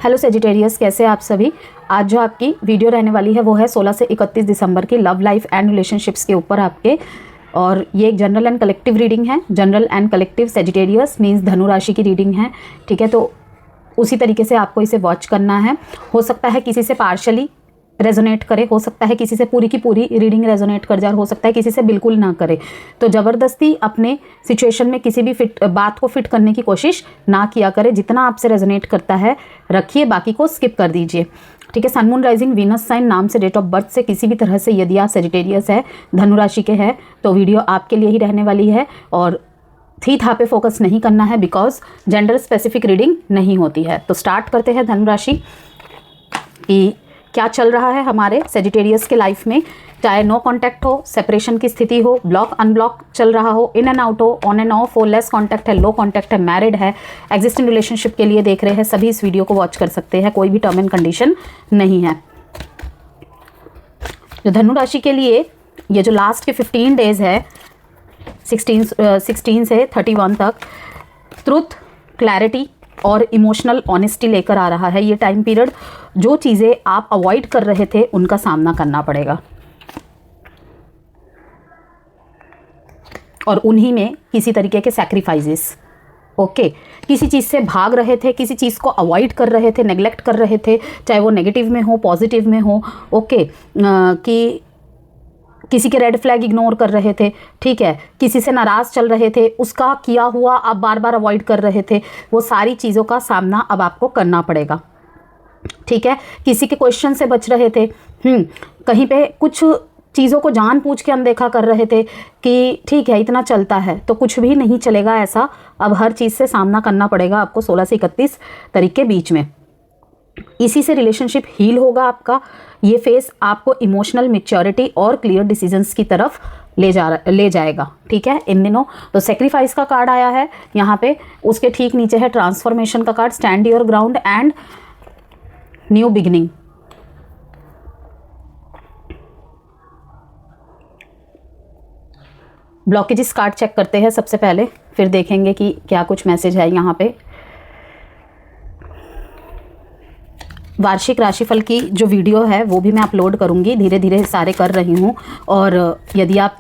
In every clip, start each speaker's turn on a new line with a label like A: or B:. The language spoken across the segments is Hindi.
A: हेलो सेजिटेरियस, कैसे हैं आप सभी। आज जो आपकी वीडियो रहने वाली है वो है 16 से 31 दिसंबर की लव लाइफ एंड रिलेशनशिप्स के ऊपर आपके। और ये एक जनरल एंड कलेक्टिव रीडिंग है। General and collective Sagittarius means धनु राशि की रीडिंग है, ठीक है। तो उसी तरीके से आपको इसे वॉच करना है। हो सकता है किसी से पार्शली रेजोनेट करे, हो सकता है किसी से पूरी की पूरी रीडिंग रेजोनेट कर जाए, हो सकता है किसी से बिल्कुल ना करे। तो ज़बरदस्ती अपने सिचुएशन में किसी भी बात को फिट करने की कोशिश ना किया करे। जितना आपसे रेजोनेट करता है रखिए, बाकी को स्किप कर दीजिए, ठीक है। Sun moon rising Venus sign नाम से डेट ऑफ बर्थ से किसी भी तरह से यदि आप सेजिटेरियस है, धनु राशि के हैं, तो वीडियो आपके लिए ही रहने वाली है। और थी था पे फोकस नहीं करना है बिकॉज जेंडर स्पेसिफिक रीडिंग नहीं होती है। तो स्टार्ट करते हैं धनु राशि की क्या चल रहा है हमारे सेजिटेरियस के लाइफ में। चाहे नो कांटेक्ट हो, सेपरेशन की स्थिति हो, ब्लॉक अनब्लॉक चल रहा हो, इन एंड आउट हो, ऑन एंड ऑफ हो, लेस कांटेक्ट है, लो कांटेक्ट है, मैरिड है, एग्जिस्टिंग रिलेशनशिप के लिए देख रहे हैं, सभी इस वीडियो को वॉच कर सकते हैं। कोई भी टर्म एंड कंडीशन नहीं है। जो धनु राशि के लिए ये जो लास्ट के 15 डेज है 16 से 31 तक, ट्रुथ, क्लैरिटी और इमोशनल ऑनेस्टी लेकर आ रहा है। ये टाइम पीरियड जो चीज़ें आप अवॉइड कर रहे थे उनका सामना करना पड़ेगा, और उन्हीं में किसी तरीके के सैक्रिफाइसेस, ओके। किसी चीज़ से भाग रहे थे, किसी चीज़ को अवॉइड कर रहे थे, नेग्लेक्ट कर रहे थे, चाहे वो नेगेटिव में हो पॉजिटिव में हो, ओके। कि किसी के रेड फ्लैग इग्नोर कर रहे थे, ठीक है। किसी से नाराज़ चल रहे थे, उसका किया हुआ आप बार बार अवॉइड कर रहे थे। वो सारी चीज़ों का सामना अब आपको करना पड़ेगा, ठीक है। किसी के क्वेश्चन से बच रहे थे, कहीं पे कुछ चीज़ों को जानबूझ के अनदेखा कर रहे थे कि ठीक है इतना चलता है, तो कुछ भी नहीं चलेगा ऐसा। अब हर चीज़ से सामना करना पड़ेगा आपको 16 से 31 तारीख के बीच में। इसी से रिलेशनशिप हील होगा आपका। ये फेस आपको इमोशनल मैच्योरिटी और क्लियर डिसीजंस की तरफ ले जाएगा, ठीक है, इन दिनों। तो सेक्रीफाइस का कार्ड आया है यहाँ पे, उसके ठीक नीचे है ट्रांसफॉर्मेशन का card, stand your ground and new beginning. Blockages card check करते हैं सबसे पहले, फिर देखेंगे कि क्या कुछ मैसेज है यहाँ पे। वार्षिक राशिफल की जो वीडियो है वो भी मैं अपलोड करूँगी, धीरे धीरे सारे कर रही हूँ। और यदि आप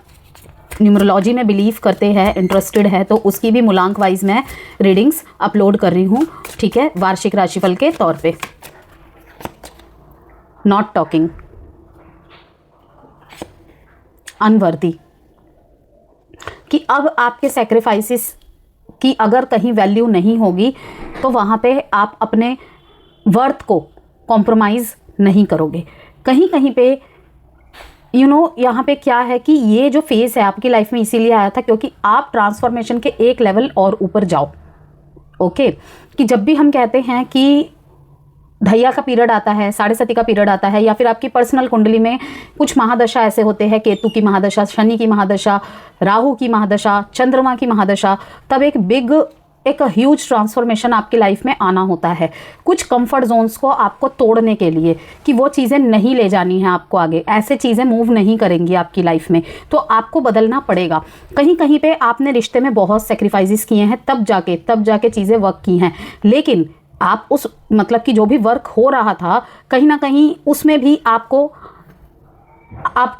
A: न्यूमरोलॉजी में बिलीव करते हैं, इंटरेस्टेड है, तो उसकी भी मूलांक वाइज मैं रीडिंग्स अपलोड कर रही हूँ, ठीक है, वार्षिक राशिफल के तौर पे। नॉट टॉकिंग, अनवर्दी, कि अब आपके सेक्रीफाइसेस की अगर कहीं वैल्यू नहीं होगी तो वहाँ पे आप अपने वर्थ को कॉम्प्रोमाइज़ नहीं करोगे। कहीं कहीं पे यहाँ पे क्या है कि ये जो फेज़ है आपकी लाइफ में इसीलिए आया था क्योंकि आप ट्रांसफॉर्मेशन के एक लेवल और ऊपर जाओ, ओके। कि जब भी हम कहते हैं कि ढैया का पीरियड आता है, साढ़े सती का पीरियड आता है, या फिर आपकी पर्सनल कुंडली में कुछ महादशा ऐसे होते हैं, केतु की महादशा, शनि की महादशा, राहु की महादशा, चंद्रमा की महादशा, तब एक ह्यूज ट्रांसफॉर्मेशन आपकी लाइफ में आना होता है। कुछ कंफर्ट जोन्स को आपको तोड़ने के लिए, कि वो चीज़ें नहीं ले जानी है आपको आगे, ऐसे चीज़ें मूव नहीं करेंगी आपकी लाइफ में, तो आपको बदलना पड़ेगा। कहीं कहीं पे आपने रिश्ते में बहुत सेक्रीफाइसेस किए हैं, तब जाके चीज़ें वर्क की हैं। लेकिन आप उस मतलब कि जो भी वर्क हो रहा था कहीं ना कहीं उसमें भी आपको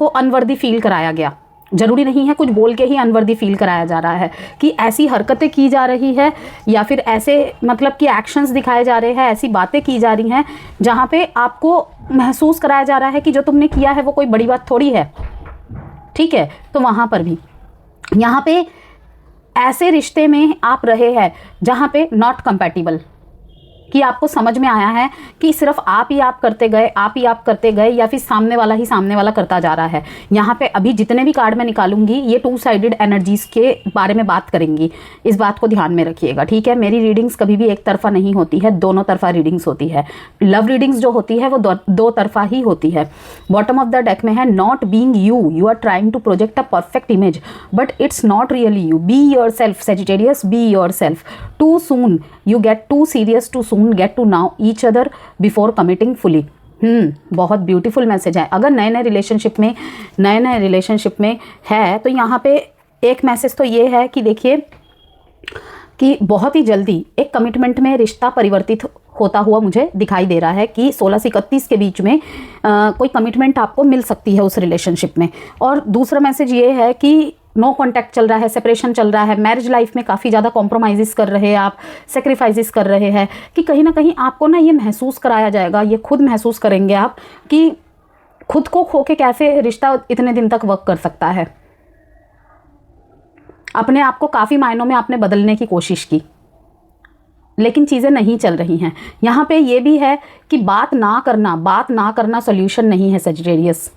A: अनवर्दी फील कराया गया। जरूरी नहीं है कुछ बोल के ही अनवर्दी फील कराया जा रहा है, कि ऐसी हरकतें की जा रही है या फिर ऐसे मतलब कि एक्शंस दिखाए जा रहे हैं, ऐसी बातें की जा रही हैं जहाँ पे आपको महसूस कराया जा रहा है कि जो तुमने किया है वो कोई बड़ी बात थोड़ी है, ठीक है। तो वहाँ पर भी यहाँ पे ऐसे रिश्ते में आप रहे हैं जहाँ पे नॉट कंपैटिबल, कि आपको समझ में आया है कि सिर्फ आप ही आप करते गए या फिर सामने वाला करता जा रहा है। यहाँ पे अभी जितने भी कार्ड मैं निकालूंगी ये 2 साइडेड एनर्जीज के बारे में बात करेंगी, इस बात को ध्यान में रखिएगा, ठीक है। मेरी रीडिंग्स कभी भी एक तरफा नहीं होती है, दोनों तरफा रीडिंग्स होती है। लव रीडिंग्स जो होती है वो दो तरफा ही होती है। बॉटम ऑफ द डेक में है not being you are trying to project a perfect image but it's not really you, be your self Sagittarius, be your self. Too soon you get too serious, too soon get to know each other before committing fully. बहुत ब्यूटीफुल मैसेज है। अगर नए नए रिलेशनशिप में है तो यहाँ पे एक मैसेज तो ये है कि देखिए कि बहुत ही जल्दी एक कमिटमेंट में रिश्ता परिवर्तित होता हुआ मुझे दिखाई दे रहा है कि 16 से 31 के बीच में कोई कमिटमेंट आपको मिल सकती है उस रिलेशनशिप में। और दूसरा मैसेज ये है कि नो कॉन्टैक्ट चल रहा है, सेपरेशन चल रहा है, मैरिज लाइफ में काफ़ी ज़्यादा कॉम्प्रोमाइज़ कर रहे हैं आप, सेक्रीफाइसेस कर रहे हैं कि कहीं ना कहीं आपको ना ये महसूस कराया जाएगा, ये खुद महसूस करेंगे आप कि खुद को खो के कैसे रिश्ता इतने दिन तक वर्क कर सकता है। अपने आप को काफ़ी मायनों में आपने बदलने की कोशिश की, लेकिन चीज़ें नहीं चल रही हैं। यहाँ पे ये भी है कि बात ना करना सोल्यूशन नहीं है Sagittarius.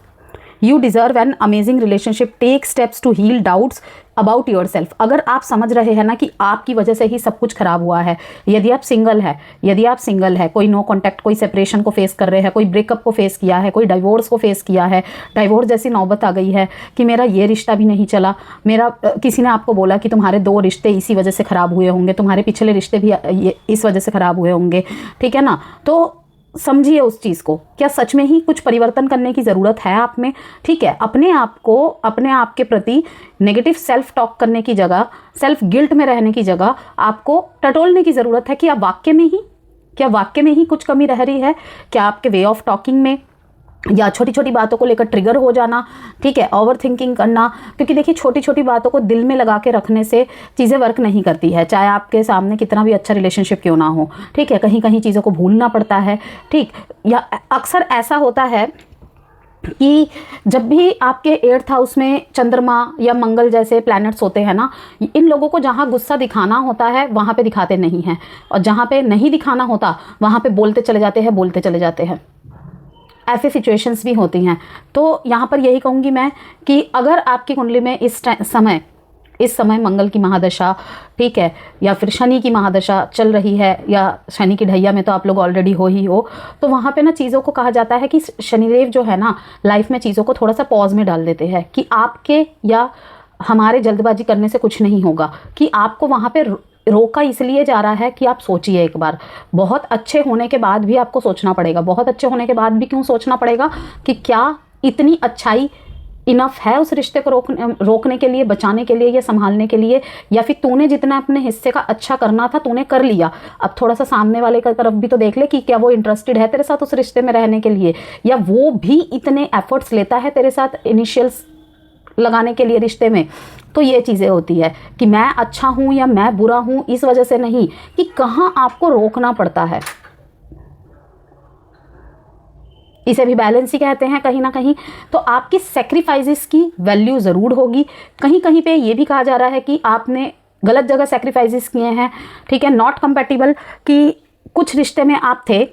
A: You deserve an amazing relationship, take steps to heal doubts about your self. अगर आप समझ रहे हैं ना कि आपकी वजह से ही सब कुछ खराब हुआ है, यदि आप सिंगल है, कोई नो कॉन्टैक्ट, कोई सेपरेशन को फेस कर रहे हैं, कोई ब्रेकअप को फेस किया है, कोई डाइवोर्स को फेस किया है, डाइवोर्स जैसी नौबत आ गई है कि मेरा ये रिश्ता भी नहीं चला, मेरा किसी ने आपको बोला कि तुम्हारे 2 रिश्ते इसी वजह से ख़राब हुए होंगे, तुम्हारे पिछले रिश्ते भी इस वजह से ख़राब हुए होंगे, ठीक है ना। तो समझिए उस चीज़ को, क्या सच में ही कुछ परिवर्तन करने की ज़रूरत है आप में, ठीक है। अपने आप के प्रति नेगेटिव सेल्फ टॉक करने की जगह, सेल्फ गिल्ट में रहने की जगह आपको टटोलने की ज़रूरत है कि आप वाक्य में ही कुछ कमी रह रही है, क्या आपके वे ऑफ टॉकिंग में, या छोटी छोटी बातों को लेकर ट्रिगर हो जाना, ठीक है, ओवर थिंकिंग करना। क्योंकि देखिए छोटी छोटी बातों को दिल में लगा के रखने से चीज़ें वर्क नहीं करती है, चाहे आपके सामने कितना भी अच्छा रिलेशनशिप क्यों ना हो, ठीक है। कहीं कहीं चीज़ों को भूलना पड़ता है, ठीक। या अक्सर ऐसा होता है कि जब भी आपके 8th हाउस में चंद्रमा या मंगल जैसे प्लैनेट्स होते हैं ना, इन लोगों को जहाँ गुस्सा दिखाना होता है वहाँ पे दिखाते नहीं हैं, और जहाँ पे नहीं दिखाना होता वहाँ पे बोलते चले जाते हैं। ऐसे सिचुएशंस भी होती हैं। तो यहाँ पर यही कहूँगी मैं कि अगर आपकी कुंडली में इस समय मंगल की महादशा, ठीक है, या फिर शनि की महादशा चल रही है, या शनि की ढैया में तो आप लोग ऑलरेडी हो, तो वहाँ पे ना चीज़ों को कहा जाता है कि शनिदेव जो है ना लाइफ में चीज़ों को थोड़ा सा पॉज में डाल देते हैं कि आपके या हमारे जल्दबाजी करने से कुछ नहीं होगा, कि आपको वहाँ पे रोका इसलिए जा रहा है कि आप सोचिए एक बार। बहुत अच्छे होने के बाद भी आपको सोचना पड़ेगा, बहुत अच्छे होने के बाद भी क्यों सोचना पड़ेगा कि क्या इतनी अच्छाई इनफ है उस रिश्ते को रोकने के लिए, बचाने के लिए या संभालने के लिए, या फिर तूने जितना अपने हिस्से का अच्छा करना था तूने कर लिया, अब थोड़ा सा सामने वाले की तरफ भी तो देख ले कि क्या वो इंटरेस्टेड है तेरे साथ उस रिश्ते में रहने के लिए, या वो भी इतने एफर्ट्स लेता है तेरे साथ इनिशियल्स लगाने के लिए रिश्ते में। तो ये चीज़ें होती है कि मैं अच्छा हूँ या मैं बुरा हूँ इस वजह से नहीं, कि कहाँ आपको रोकना पड़ता है। इसे भी बैलेंस ही कहते हैं कहीं ना कहीं। तो आपकी सेक्रीफाइसेस की वैल्यू ज़रूर होगी। कहीं कहीं पे ये भी कहा जा रहा है कि आपने गलत जगह सेक्रीफाइसेस किए हैं, ठीक है, नॉट कंपैटिबल, कि कुछ रिश्ते में आप थे,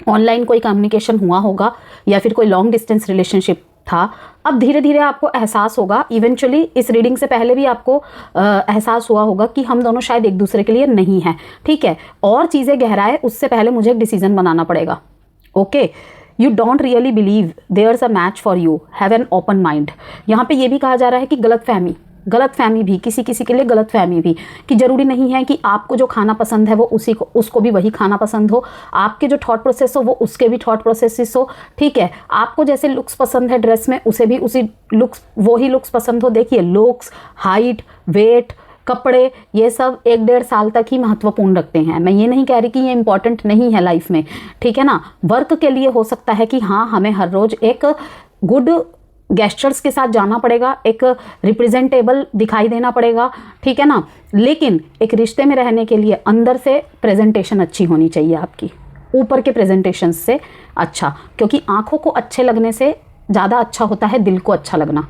A: ऑनलाइन कोई कम्युनिकेशन हुआ होगा या फिर कोई लॉन्ग डिस्टेंस रिलेशनशिप था। अब धीरे धीरे आपको एहसास होगा, इवेंचुअली इस रीडिंग से पहले भी आपको एहसास हुआ होगा कि हम दोनों शायद एक दूसरे के लिए नहीं हैं, ठीक है, और चीज़ें गहराए उससे पहले मुझे एक डिसीजन बनाना पड़ेगा। Okay, you don't really believe there's a match for you, have an open mind. यहाँ पे ये भी कहा जा रहा है कि गलतफहमी भी, किसी के लिए गलतफहमी भी, कि ज़रूरी नहीं है कि आपको जो खाना पसंद है वो उसको भी वही खाना पसंद हो, आपके जो थॉट प्रोसेस हो वो उसके भी थॉट प्रोसेस हो, ठीक है। आपको जैसे लुक्स पसंद है ड्रेस में, उसे भी वही लुक्स पसंद हो। देखिए लुक्स, हाइट, वेट, कपड़े, ये सब 1-1.5 साल तक ही महत्वपूर्ण रखते हैं। मैं ये नहीं कह रही कि ये इंपॉर्टेंट नहीं है लाइफ में, ठीक है ना। वर्क के लिए हो सकता है कि हाँ हमें हर रोज़ एक गुड गेस्चर्स के साथ जाना पड़ेगा, एक रिप्रेजेंटेबल दिखाई देना पड़ेगा, ठीक है ना, लेकिन एक रिश्ते में रहने के लिए अंदर से प्रेजेंटेशन अच्छी होनी चाहिए आपकी, ऊपर के प्रेजेंटेशन से अच्छा, क्योंकि आंखों को अच्छे लगने से ज़्यादा अच्छा होता है दिल को अच्छा लगना,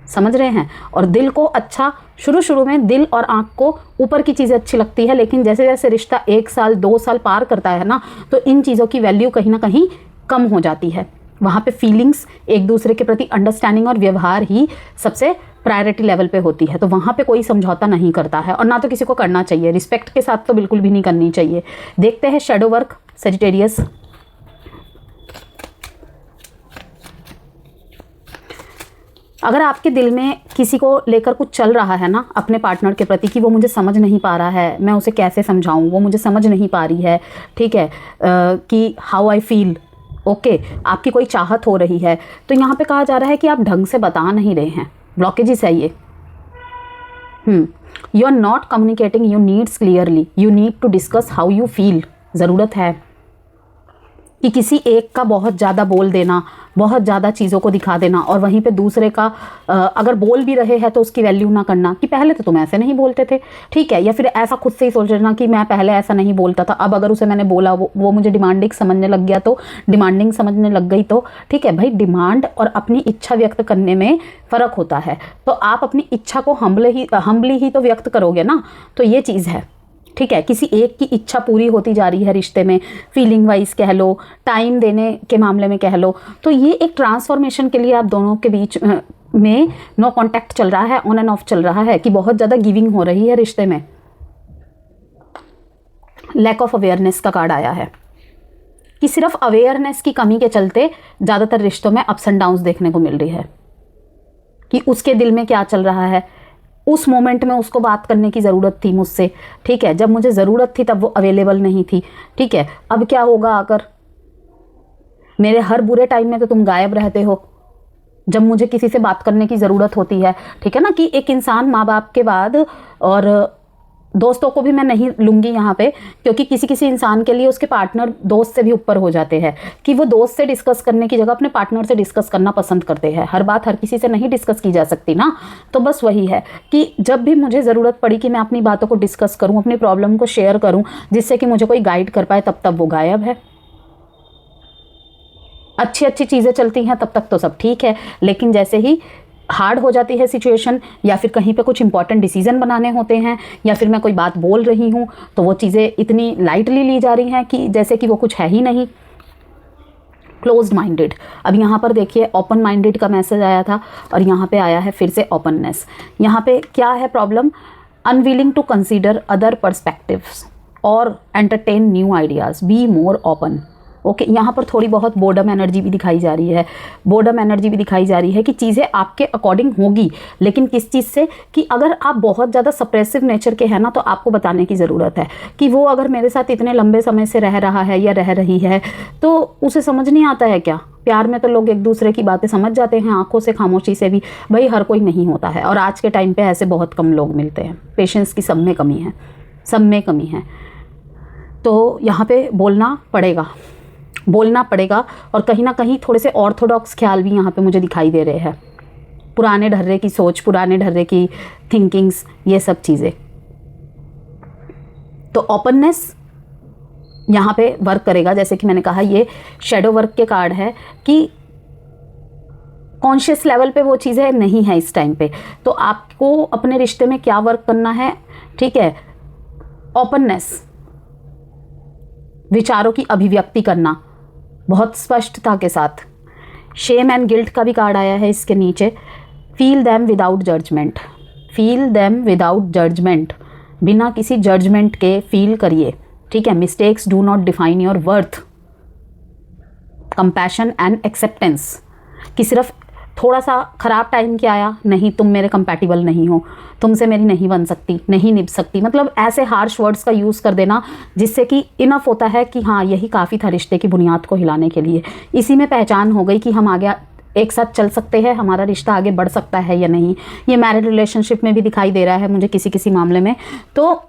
A: समझ रहे हैं। और दिल को अच्छा, शुरू में दिल और आंख को ऊपर की चीज़ें अच्छी लगती है, लेकिन जैसे जैसे रिश्ता 1 साल 2 साल पार करता है ना, तो इन चीज़ों की वैल्यू कहीं ना कहीं कम हो जाती है। वहाँ पे फीलिंग्स, एक दूसरे के प्रति अंडरस्टैंडिंग और व्यवहार ही सबसे प्रायोरिटी लेवल पे होती है। तो वहाँ पे कोई समझौता नहीं करता है, और ना तो किसी को करना चाहिए, रिस्पेक्ट के साथ तो बिल्कुल भी नहीं करनी चाहिए। देखते हैं शैडो वर्क सजिटेरियस। अगर आपके दिल में किसी को लेकर कुछ चल रहा है ना अपने पार्टनर के प्रति, कि वो मुझे समझ नहीं पा रहा है, मैं उसे कैसे समझाऊं, वो मुझे समझ नहीं पा रही है, ठीक है, कि हाउ आई फील, ओके, आपकी कोई चाहत हो रही है, तो यहाँ पे कहा जा रहा है कि आप ढंग से बता नहीं रहे हैं, ब्लॉकेजेस है ये। You are not communicating your needs clearly, you need to discuss how you feel ज़रूरत है कि किसी एक का बहुत ज़्यादा बोल देना, बहुत ज़्यादा चीज़ों को दिखा देना, और वहीं पे दूसरे का अगर बोल भी रहे हैं तो उसकी वैल्यू ना करना कि पहले तो तुम ऐसे नहीं बोलते थे, ठीक है, या फिर ऐसा खुद से ही सोच लेना कि मैं पहले ऐसा नहीं बोलता था, अब अगर उसे मैंने बोला वो मुझे डिमांडिंग समझने लग गया तो, डिमांडिंग समझने लग गई तो, ठीक है भाई, डिमांड और अपनी इच्छा व्यक्त करने में फ़र्क होता है। तो आप अपनी इच्छा को हम्बली ही तो व्यक्त करोगे ना, तो ये चीज़ है, ठीक है। किसी एक की इच्छा पूरी होती जा रही है रिश्ते में, फीलिंग वाइज कह लो, टाइम देने के मामले में कह लो, तो ये एक ट्रांसफॉर्मेशन के लिए आप दोनों के बीच में नो कांटेक्ट चल रहा है, ऑन एंड ऑफ चल रहा है, कि बहुत ज़्यादा गिविंग हो रही है रिश्ते में। लैक ऑफ अवेयरनेस का कार्ड आया है कि सिर्फ अवेयरनेस की कमी के चलते ज़्यादातर रिश्तों में अप्स एंड डाउन्स देखने को मिल रही है, कि उसके दिल में क्या चल रहा है, उस मोमेंट में उसको बात करने की ज़रूरत थी मुझसे, ठीक है, जब मुझे ज़रूरत थी तब वो अवेलेबल नहीं थी, ठीक है, अब क्या होगा अगर मेरे हर बुरे टाइम में तो तुम गायब रहते हो जब मुझे किसी से बात करने की ज़रूरत होती है, ठीक है ना। कि एक इंसान माँ बाप के बाद, और दोस्तों को भी मैं नहीं लूँगी यहाँ पे, क्योंकि किसी किसी इंसान के लिए उसके पार्टनर दोस्त से भी ऊपर हो जाते हैं, कि वो दोस्त से डिस्कस करने की जगह अपने पार्टनर से डिस्कस करना पसंद करते हैं। हर बात हर किसी से नहीं डिस्कस की जा सकती ना। तो बस वही है कि जब भी मुझे ज़रूरत पड़ी कि मैं अपनी बातों को डिस्कस करूँ, अपनी प्रॉब्लम को शेयर करूँ, जिससे कि मुझे कोई गाइड कर पाए, तब वो गायब है। अच्छी अच्छी चीज़ें चलती हैं तब तक तो सब ठीक है, लेकिन जैसे ही हार्ड हो जाती है सिचुएशन, या फिर कहीं पे कुछ इंपॉर्टेंट डिसीजन बनाने होते हैं, या फिर मैं कोई बात बोल रही हूँ तो वो चीज़ें इतनी लाइटली ली जा रही हैं कि जैसे कि वो कुछ है ही नहीं। Closed minded. अब यहाँ पर देखिए ओपन माइंडेड का मैसेज आया था, और यहाँ पे आया है फिर से ओपननेस। यहाँ पे क्या है problem? Unwilling to consider other perspectives और entertain new ideas, be more open. Okay, यहाँ पर थोड़ी बहुत बोर्डम एनर्जी भी दिखाई जा रही है, बोर्डम एनर्जी भी दिखाई जा रही है कि चीज़ें आपके अकॉर्डिंग होगी, लेकिन किस चीज़ से, कि अगर आप बहुत ज़्यादा सप्रेसिव नेचर के हैं ना, तो आपको बताने की ज़रूरत है कि वो अगर मेरे साथ इतने लंबे समय से रह रहा है या रह रही है तो उसे समझ नहीं आता है क्या? प्यार में तो लोग एक दूसरे की बातें समझ जाते हैं, आंखों से, खामोशी से भी। भाई हर कोई नहीं होता है, और आज के टाइम पे ऐसे बहुत कम लोग मिलते हैं। पेशेंस की सब में कमी है, सब में कमी है। तो यहाँ पे बोलना पड़ेगा, और कहीं ना कहीं थोड़े से ऑर्थोडॉक्स ख्याल भी यहाँ पे मुझे दिखाई दे रहे हैं। पुराने ढर्रे की सोच, पुराने ढर्रे की थिंकिंग्स, ये सब चीज़ें। तो ओपननेस यहाँ पे वर्क करेगा। जैसे कि मैंने कहा, ये शैडो वर्क के कार्ड है कि कॉन्शियस लेवल पे वो चीज़ें नहीं है इस टाइम पे। तो आपको अपने रिश्ते में क्या वर्क करना है, ठीक है? ओपननेस, विचारों की अभिव्यक्ति करना बहुत स्पष्टता के साथ। शेम एंड गिल्ट का भी कार्ड आया है इसके नीचे। Feel them without judgement, feel them without judgement, बिना किसी जजमेंट के फील करिए, ठीक है? Mistakes do not define your worth. Compassion and acceptance, कि सिर्फ थोड़ा सा ख़राब टाइम क्या आया, नहीं तुम मेरे कंपैटिबल नहीं हो, तुमसे मेरी नहीं बन सकती, नहीं निभ सकती, मतलब ऐसे हार्श वर्ड्स का यूज़ कर देना जिससे कि इनफ होता है कि हाँ यही काफ़ी था रिश्ते की बुनियाद को हिलाने के लिए। इसी में पहचान हो गई कि हम आगे एक साथ चल सकते हैं, हमारा रिश्ता आगे बढ़ सकता है या नहीं। ये मैरिड रिलेशनशिप में भी दिखाई दे रहा है मुझे किसी किसी मामले में। तो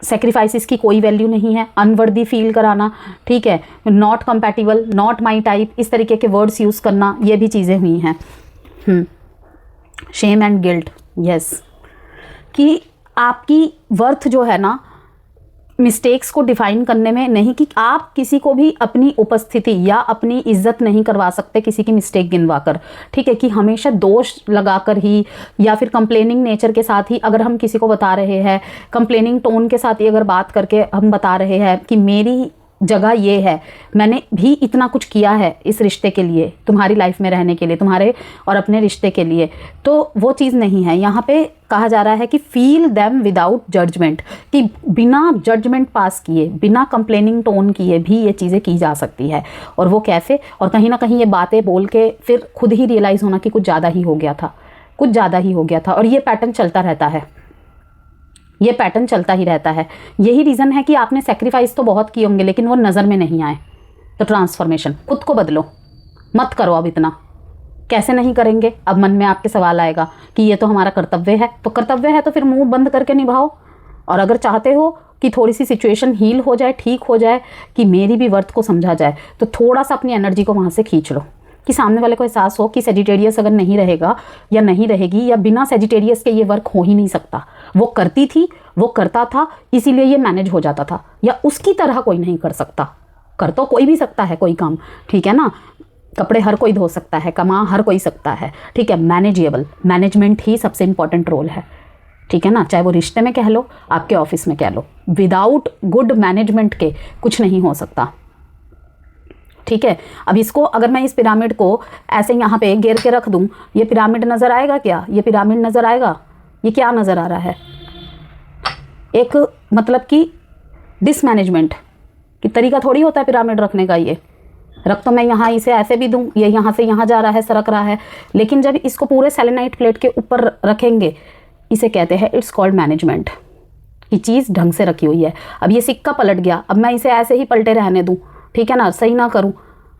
A: सेक्रीफाइसेस की कोई वैल्यू नहीं है, अनवर्दी फील कराना, ठीक है, not compatible, not my type, इस तरीके के वर्ड्स यूज़ करना, ये भी चीज़ें हुई हैं। शेम एंड गिल्ट, यस, कि आपकी वर्थ जो है ना मिस्टेक्स को डिफाइन करने में नहीं, कि आप किसी को भी अपनी उपस्थिति या अपनी इज्जत नहीं करवा सकते किसी की मिस्टेक गिनवाकर, ठीक है? कि हमेशा दोष लगाकर ही या फिर कंप्लेनिंग नेचर के साथ ही अगर हम किसी को बता रहे हैं, कंप्लेनिंग टोन के साथ ही अगर बात करके हम बता रहे हैं कि मेरी जगह ये है, मैंने भी इतना कुछ किया है इस रिश्ते के लिए, तुम्हारी लाइफ में रहने के लिए, तुम्हारे और अपने रिश्ते के लिए, तो वो चीज़ नहीं है। यहाँ पे कहा जा रहा है कि फील देम विदाउट जजमेंट, कि बिना जजमेंट पास किए, बिना कंप्लेनिंग टोन किए भी ये चीज़ें की जा सकती है। और वो कैसे? और कहीं ना कहीं ये बातें बोल के फिर खुद ही रियलाइज़ होना कि कुछ ज़्यादा ही हो गया था, कुछ ज़्यादा ही हो गया था। और ये पैटर्न चलता रहता है, ये पैटर्न चलता ही रहता है। यही रीज़न है कि आपने सेक्रीफाइस तो बहुत किए होंगे लेकिन वो नज़र में नहीं आए। तो ट्रांसफॉर्मेशन, खुद को बदलो, मत करो अब इतना। कैसे नहीं करेंगे? अब मन में आपके सवाल आएगा कि ये तो हमारा कर्तव्य है। तो कर्तव्य है तो फिर मुंह बंद करके निभाओ, और अगर चाहते हो कि थोड़ी सी सिचुएशन हील हो जाए, ठीक हो जाए, कि मेरी भी वर्थ को समझा जाए, तो थोड़ा सा अपनी एनर्जी को वहाँ से खींच लो, कि सामने वाले को एहसास हो कि सेजिटेरियस अगर नहीं रहेगा या नहीं रहेगी, या बिना सेजिटेरियस के ये वर्क हो ही नहीं सकता। वो करती थी, वो करता था, इसीलिए ये मैनेज हो जाता था, या उसकी तरह कोई नहीं कर सकता। कर तो कोई भी सकता है कोई काम, ठीक है ना, कपड़े हर कोई धो सकता है, कमा हर कोई सकता है, ठीक है, मैनेजेबल, मैनेजमेंट ही सबसे इंपॉर्टेंट रोल है, ठीक है ना, चाहे वो रिश्ते में कह लो, आपके ऑफिस में कह लो, विदाउट गुड मैनेजमेंट के कुछ नहीं हो सकता, ठीक है। अब इसको अगर मैं इस पिरामिड को ऐसे यहाँ पे घेर के रख दूँ, ये पिरामिड नज़र आएगा क्या? ये पिरामिड नज़र आएगा? ये क्या नज़र आ रहा है? एक मतलब कि डिसमैनेजमेंट कि तरीका थोड़ी होता है पिरामिड रखने का। ये रख तो मैं यहाँ इसे ऐसे भी दूँ, ये यहाँ से यहाँ जा रहा है, सरक रहा है, लेकिन जब इसको पूरे सेलेनाइट प्लेट के ऊपर रखेंगे, इसे कहते हैं इट्स कॉल्ड मैनेजमेंट, कि चीज़ ढंग से रखी हुई है। अब ये सिक्का पलट गया, अब मैं इसे ऐसे ही पलटे रहने दूँ, ठीक है ना, सही ना करूँ,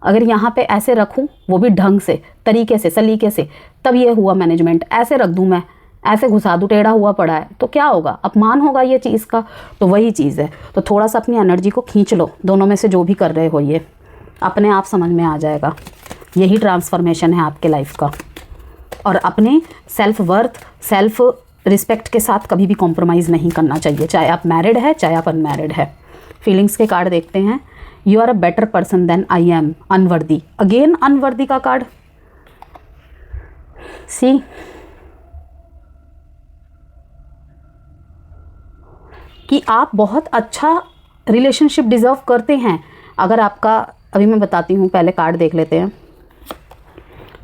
A: अगर यहाँ पे ऐसे रखूँ वो भी ढंग से, तरीके से, सलीके से, तब ये हुआ मैनेजमेंट। ऐसे रख दूँ मैं, ऐसे घुसा दूँ, टेढ़ा हुआ पड़ा है, तो क्या होगा? अपमान होगा ये चीज़ का। तो वही चीज़ है, तो थोड़ा सा अपनी एनर्जी को खींच लो, दोनों में से जो भी कर रहे हो, ये अपने आप समझ में आ जाएगा। यही ट्रांसफॉर्मेशन है आपके लाइफ का। और अपने सेल्फ वर्थ, सेल्फ रिस्पेक्ट के साथ कभी भी कॉम्प्रोमाइज़ नहीं करना चाहिए, चाहे आप मैरिड है, चाहे आप अनमैरिड है। फीलिंग्स के कार्ड देखते हैं। You are a better person than I am, unworthy, again unworthy का कार्ड। सी, कि आप बहुत अच्छा रिलेशनशिप डिज़र्व करते हैं। अगर आपका, अभी मैं बताती हूँ, पहले कार्ड देख लेते हैं।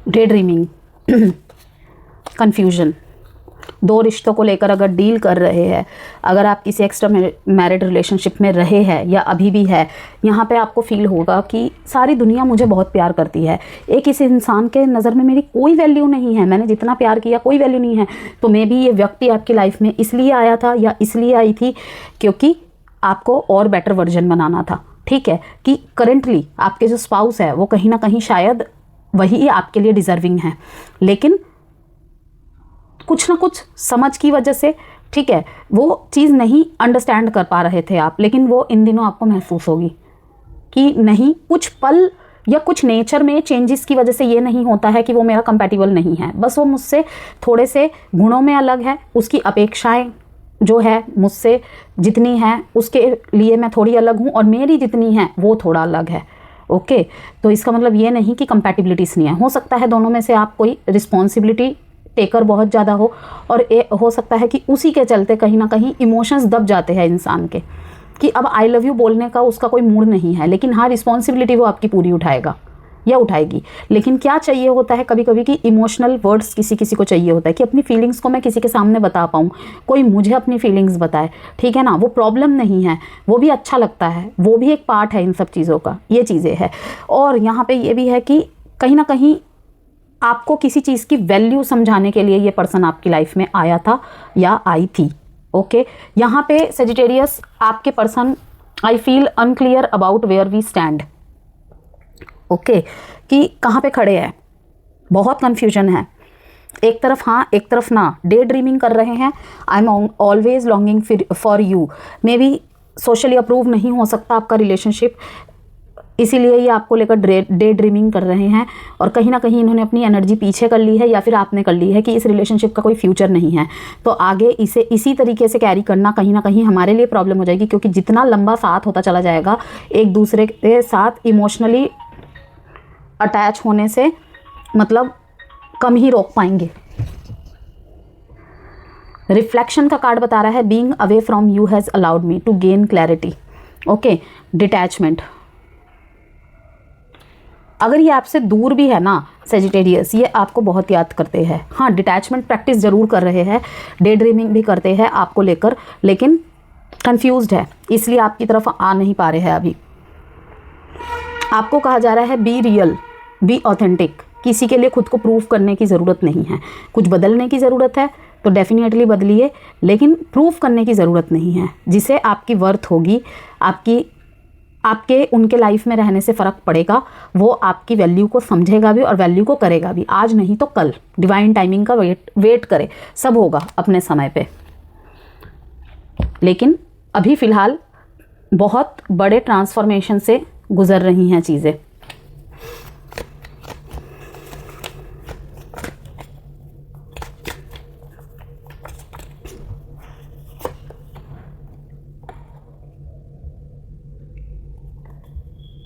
A: डे ड्रीमिंग, कन्फ्यूजन, दो रिश्तों को लेकर अगर डील कर रहे हैं, अगर आप किसी एक्स्ट्रा मैरिड रिलेशनशिप में रहे हैं या अभी भी है, यहाँ पे आपको फील होगा कि सारी दुनिया मुझे बहुत प्यार करती है, एक इस इंसान के नज़र में मेरी कोई वैल्यू नहीं है, मैंने जितना प्यार किया कोई वैल्यू नहीं है। तो मे बी ये व्यक्ति आपकी लाइफ में इसलिए आया था या इसलिए आई थी क्योंकि आपको और बेटर वर्जन बनाना था, ठीक है, कि करेंटली आपके जो स्पाउस है वो कहीं ना कहीं शायद वही आपके लिए डिज़र्विंग है, लेकिन कुछ ना कुछ समझ की वजह से, ठीक है, वो चीज़ नहीं अंडरस्टैंड कर पा रहे थे आप, लेकिन वो इन दिनों आपको महसूस होगी कि नहीं, कुछ पल या कुछ नेचर में चेंजेस की वजह से ये नहीं होता है कि वो मेरा कंपैटिबल नहीं है, बस वो मुझसे थोड़े से गुणों में अलग है, उसकी अपेक्षाएं जो है मुझसे जितनी है उसके लिए मैं थोड़ी अलग हूँ, और मेरी जितनी है वो थोड़ा अलग है। ओके, तो इसका मतलब ये नहीं कि कंपैटिबिलिटीज़ नहीं है। हो सकता है दोनों में से आप कोई रिस्पॉन्सिबिलिटी टेकर बहुत ज़्यादा हो, और हो सकता है कि उसी के चलते कहीं ना कहीं इमोशंस दब जाते हैं इंसान के, कि अब आई लव यू बोलने का उसका कोई मूड नहीं है, लेकिन हाँ, रिस्पॉन्सिबिलिटी वो आपकी पूरी उठाएगा या उठाएगी। लेकिन क्या चाहिए होता है कभी कभी कि इमोशनल वर्ड्स किसी किसी को चाहिए होता है, कि अपनी फीलिंग्स को मैं किसी के सामने बता पाऊँ, कोई मुझे अपनी फीलिंग्स बताए, ठीक है ना, वो प्रॉब्लम नहीं है, वो भी अच्छा लगता है, वो भी एक पार्ट है इन सब चीज़ों का, ये चीज़ें हैं। और यहाँ पे ये भी है कि कहीं ना कहीं आपको किसी चीज़ की वैल्यू समझाने के लिए ये पर्सन आपकी लाइफ में आया था या आई थी। ओके, यहाँ पे सेजिटेरियस आपके person, I feel unclear about where we stand. Okay, कि कहाँ पे खड़े हैं, बहुत कन्फ्यूजन है, एक तरफ हाँ एक तरफ ना, डे ड्रीमिंग कर रहे हैं, I am always longing for you, may be socially approve नहीं हो सकता आपका रिलेशनशिप, इसीलिए ये आपको लेकर डे ड्रीमिंग कर रहे हैं, और कहीं ना कहीं इन्होंने अपनी एनर्जी पीछे कर ली है या फिर आपने कर ली है कि इस रिलेशनशिप का कोई फ्यूचर नहीं है। तो आगे इसे इसी तरीके से कैरी करना कहीं ना कहीं हमारे लिए प्रॉब्लम हो जाएगी, क्योंकि जितना लंबा साथ होता चला जाएगा एक दूसरे के साथ इमोशनली अटैच होने से, मतलब कम ही रोक पाएंगे। रिफ्लेक्शन का कार्ड बता रहा है, being away from you has allowed me to gain clarity. Okay, detachment, अगर ये आपसे दूर भी है ना सेजिटेरियस, ये आपको बहुत याद करते हैं। हाँ, डिटैचमेंट प्रैक्टिस ज़रूर कर रहे हैं, डे ड्रीमिंग भी करते हैं आपको लेकर, लेकिन कंफ्यूज्ड है, इसलिए आपकी तरफ आ नहीं पा रहे हैं। अभी आपको कहा जा रहा है बी रियल, बी ऑथेंटिक, किसी के लिए खुद को प्रूव करने की ज़रूरत नहीं है। कुछ बदलने की ज़रूरत है तो डेफिनेटली बदलिए, लेकिन प्रूव करने की ज़रूरत नहीं है। जिसे आपकी वर्थ होगी, आपके उनके लाइफ में रहने से फ़र्क पड़ेगा, वो आपकी वैल्यू को समझेगा भी और वैल्यू को करेगा भी, आज नहीं तो कल। डिवाइन टाइमिंग का वेट करे, सब होगा अपने समय पे। लेकिन अभी फ़िलहाल बहुत बड़े ट्रांसफॉर्मेशन से गुज़र रही हैं चीज़ें।